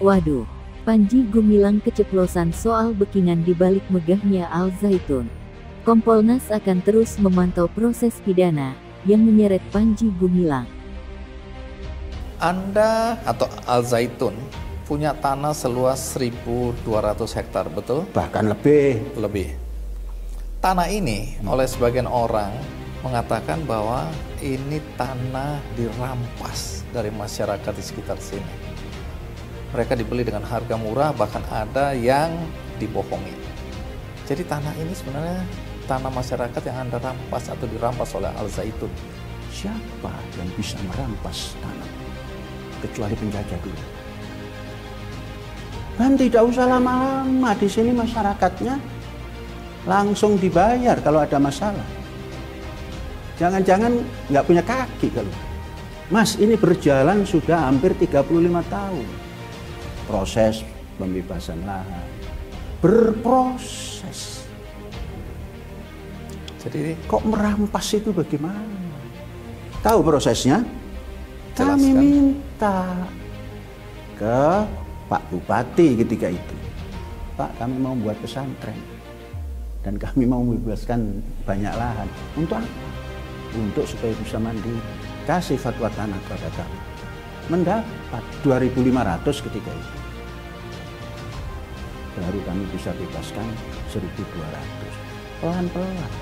Waduh, Panji Gumilang keceplosan soal bookingan di balik megahnya Al Zaitun. Kompolnas akan terus memantau proses pidana yang menyeret Panji Gumilang. Anda atau Al Zaitun punya tanah seluas 1.200 hektar, betul? Bahkan lebih. Tanah ini oleh sebagian orang mengatakan bahwa ini tanah dirampas dari masyarakat di sekitar sini. Mereka dibeli dengan harga murah, bahkan ada yang dibohongi. Jadi tanah ini sebenarnya tanah masyarakat yang Anda rampas atau dirampas oleh Al Zaitun. Siapa yang bisa merampas tanah? Kecuali penjajah dulu. Dan tidak usah lama-lama, di sini masyarakatnya langsung dibayar kalau ada masalah. Jangan-jangan nggak punya kaki kalau. Mas, ini berjalan sudah hampir 35 tahun. Proses pembebasan lahan berproses. Jadi kok merampas itu bagaimana? Tahu prosesnya? Jelaskan. Kami minta ke Pak Bupati ketika itu, Pak, kami mau buat pesantren dan kami mau membebaskan banyak lahan. Untuk apa? Untuk supaya bisa mandiri. Kasih fatwa tanah kepada kami. Mendapat 2.500 ketika itu. Baru kami bisa bebaskan 1.200. Pelan-pelan.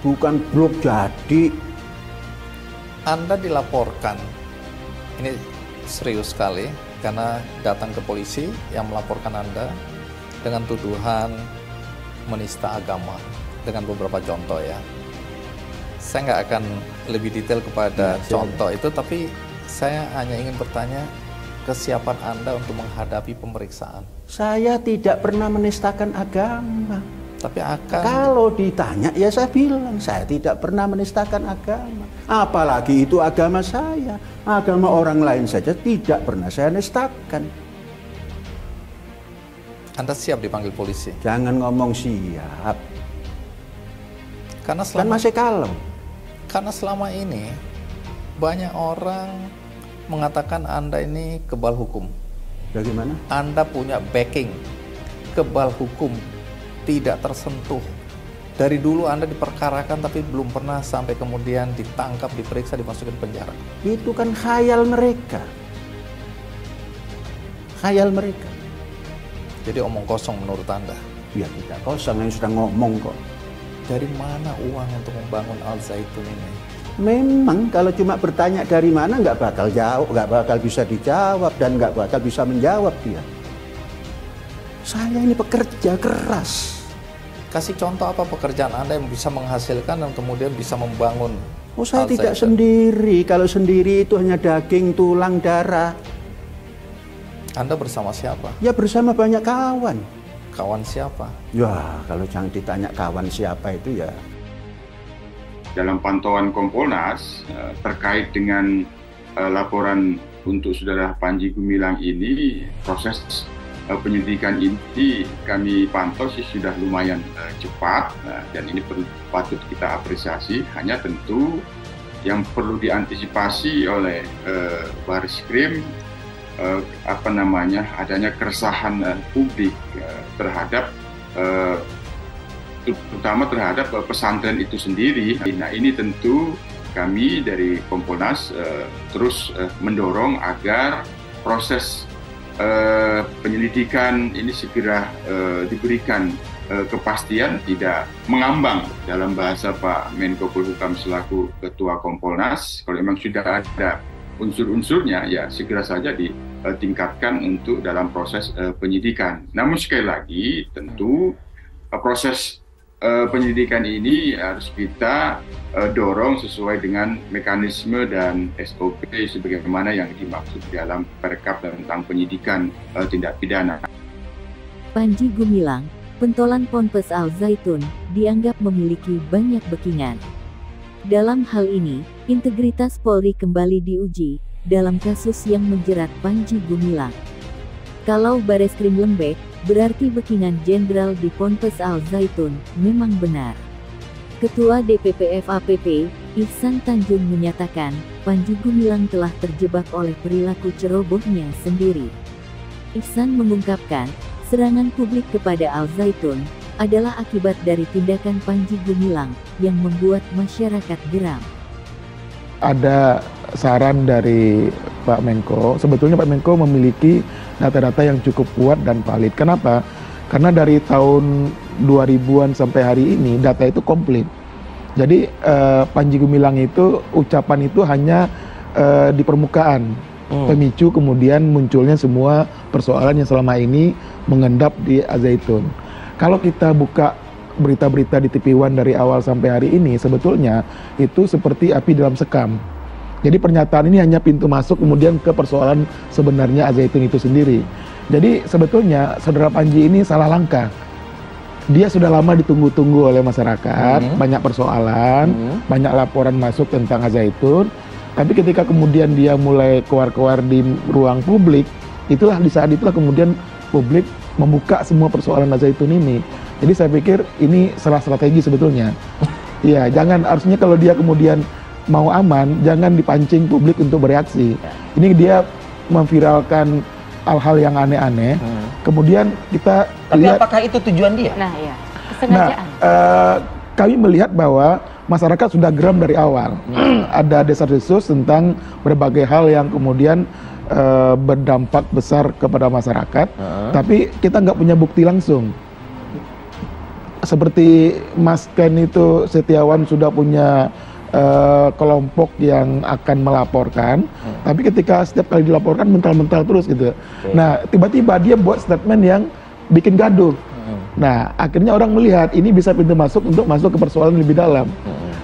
Bukan blok jadi. Anda dilaporkan, ini serius sekali, karena datang ke polisi yang melaporkan Anda dengan tuduhan menista agama, dengan beberapa contoh ya. Saya nggak akan lebih detail kepada contoh itu, tapi saya hanya ingin bertanya kesiapan Anda untuk menghadapi pemeriksaan. Saya tidak pernah menistakan agama. Tapi akan... Kalau ditanya, ya saya bilang, saya tidak pernah menistakan agama. Apalagi itu agama saya. Agama orang lain saja tidak pernah saya nistakan. Anda siap dipanggil polisi? Jangan ngomong siap. Karena Kan masih kalem. Karena selama ini banyak orang mengatakan Anda ini kebal hukum. Bagaimana? Anda punya backing kebal hukum, tidak tersentuh. Dari dulu Anda diperkarakan tapi belum pernah sampai kemudian ditangkap, diperiksa, dimasukin penjara. Itu kan khayal mereka. Khayal mereka. Jadi omong kosong menurut Anda? Ya tidak kosong, yang sudah ngomong kok. Dari mana uang untuk membangun Al Zaitun ini? Memang kalau cuma bertanya dari mana nggak bakal jawab, nggak bakal bisa dijawab dan nggak bakal bisa menjawab dia. Saya ini pekerja keras. Kasih contoh apa pekerjaan Anda yang bisa menghasilkan dan kemudian bisa membangun? Oh, saya tidak sendiri. Kalau sendiri itu hanya daging, tulang, darah. Anda bersama siapa? Ya bersama banyak kawan. Kawan siapa? Ya kalau jangan ditanya kawan siapa itu ya. Dalam pantauan Kompolnas terkait dengan laporan untuk saudara Panji Gumilang ini, proses penyelidikan ini kami pantau sih sudah lumayan cepat, dan ini patut kita apresiasi. Hanya tentu yang perlu diantisipasi oleh Baris-Krim adanya keresahan publik terhadap terutama terhadap pesantren itu sendiri. Nah, ini tentu kami dari Kompolnas terus mendorong agar proses penyelidikan ini segera diberikan kepastian, tidak mengambang dalam bahasa Pak Menko Polhukam selaku Ketua Kompolnas. Kalau memang sudah ada unsur-unsurnya, ya segera saja ditingkatkan untuk dalam proses penyidikan. Namun sekali lagi tentu proses penyelidikan ini harus kita dorong sesuai dengan mekanisme dan SOP sebagaimana yang dimaksud dalam Perkap tentang penyidikan tindak pidana. Panji Gumilang, pentolan Ponpes Al Zaitun, dianggap memiliki banyak backingan. Dalam hal ini, integritas Polri kembali diuji dalam kasus yang menjerat Panji Gumilang. Kalau Bareskrim lembek, berarti backingan jenderal di Ponpes Al Zaitun memang benar. Ketua DPP FAPP, Ihsan Tanjung menyatakan, Panji Gumilang telah terjebak oleh perilaku cerobohnya sendiri. Ihsan mengungkapkan, serangan publik kepada Al Zaitun adalah akibat dari tindakan Panji Gumilang yang membuat masyarakat geram. Ada saran dari Pak Menko, sebetulnya Pak Menko memiliki data-data yang cukup kuat dan valid. Kenapa? Karena dari tahun 2000-an sampai hari ini data itu komplit. Jadi Panji Gumilang itu ucapan itu hanya di permukaan, pemicu kemudian munculnya semua persoalan yang selama ini mengendap di Al Zaitun. Kalau kita buka berita-berita di TV One dari awal sampai hari ini, sebetulnya itu seperti api dalam sekam. Jadi pernyataan ini hanya pintu masuk kemudian ke persoalan sebenarnya Al Zaitun itu sendiri. Jadi sebetulnya saudara Panji ini salah langkah. Dia sudah lama ditunggu-tunggu oleh masyarakat, banyak persoalan, banyak laporan masuk tentang Al Zaitun. Tapi ketika kemudian dia mulai keluar-keluar di ruang publik, itulah di saat itulah kemudian publik membuka semua persoalan Al Zaitun ini. Jadi saya pikir ini salah strategi sebetulnya. Iya, jangan, harusnya kalau dia kemudian mau aman, jangan dipancing publik untuk bereaksi. Ini dia memviralkan hal-hal yang aneh-aneh. Kemudian kita Tapi lihat, apakah itu tujuan dia? Nah, ya, kesengajaan. kami melihat bahwa masyarakat sudah geram dari awal. Ada desas-desus tentang berbagai hal yang kemudian berdampak besar kepada masyarakat, tapi kita nggak punya bukti langsung. Seperti Mas Ken itu, Setiawan sudah punya kelompok yang akan melaporkan, tapi ketika setiap kali dilaporkan mental-mental terus gitu. Nah, tiba-tiba dia buat statement yang bikin gaduh. Nah, akhirnya orang melihat ini bisa pintu masuk untuk masuk ke persoalan lebih dalam.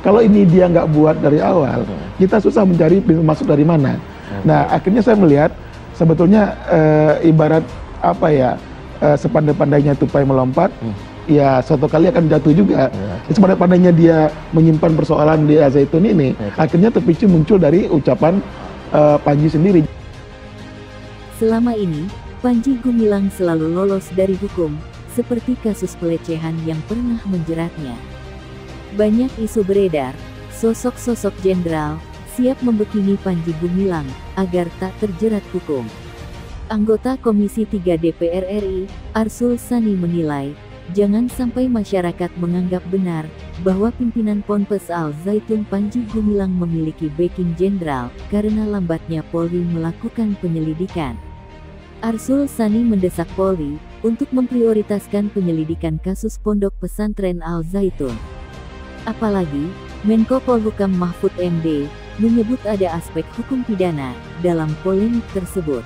Kalau ini dia nggak buat dari awal, kita susah mencari pintu masuk dari mana. Nah, akhirnya saya melihat sebetulnya ibarat apa ya, sepandai-pandainya tupai melompat, ya suatu kali akan jatuh juga. Sepandai-pandainya dia menyimpan persoalan di Al Zaitun ini, akhirnya terpicu muncul dari ucapan Panji sendiri. Selama ini, Panji Gumilang selalu lolos dari hukum, seperti kasus pelecehan yang pernah menjeratnya. Banyak isu beredar, sosok-sosok jenderal siap membekini Panji Gumilang agar tak terjerat hukum. Anggota Komisi 3 DPR RI, Arsul Sani menilai, jangan sampai masyarakat menganggap benar bahwa pimpinan Ponpes Al Zaitun Panji Gumilang memiliki backing jenderal karena lambatnya Polri melakukan penyelidikan. Arsul Sani mendesak Polri untuk memprioritaskan penyelidikan kasus pondok pesantren Al Zaitun. Apalagi, Menko Polhukam Mahfud MD menyebut ada aspek hukum pidana dalam polemik tersebut.